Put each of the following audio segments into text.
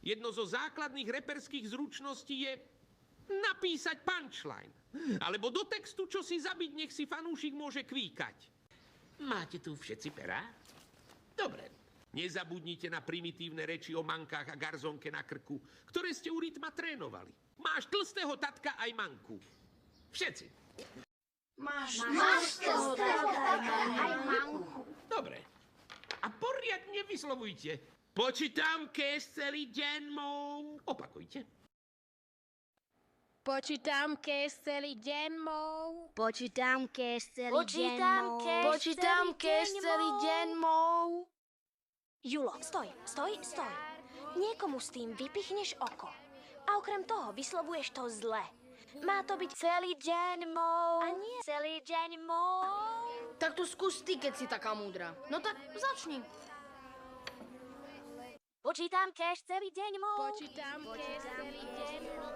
Jedno zo základných reperských zručností je napísať punchline. Alebo do textu, čo si zabiť, nech si fanúšik môže kvíkať. Máte tu všetci perá? Dobre. Nezabudnite na primitívne reči o mankách a garzonke na krku, ktoré ste u rytma trénovali. Máš tlstého tatka aj manku. Všetci. Máš tlstého tatka aj manku. Dobre. A poriadne vyslovujte. Počítam cash celý deň mou. Opakujte. Počítam cash celý deň mou. Počítam cash celý deň mou. Počítam cash celý deň mou. Julo, stoj. Niekomu s tým vypichneš oko. A okrem toho vyslovuješ to zle. Má to byť celý deň mou. A nie celý deň mou. Tak to skús ty, keď si taká múdra. No tak začni. Počítam cash celý deň mou. Počítam cash celý deň mou.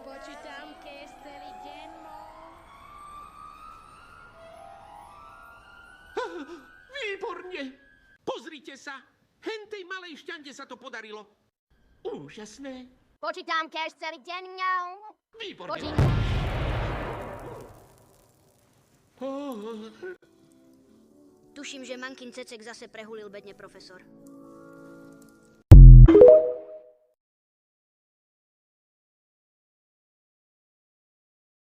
Počítam cash celý deň mou. Výborne. Pozrite sa. Hentej malej šťande sa to podarilo. Úžasné. Počítam cash celý deň mou. Výborne. Tuším, že Mankin Cecek zase prehulil bedne, profesor.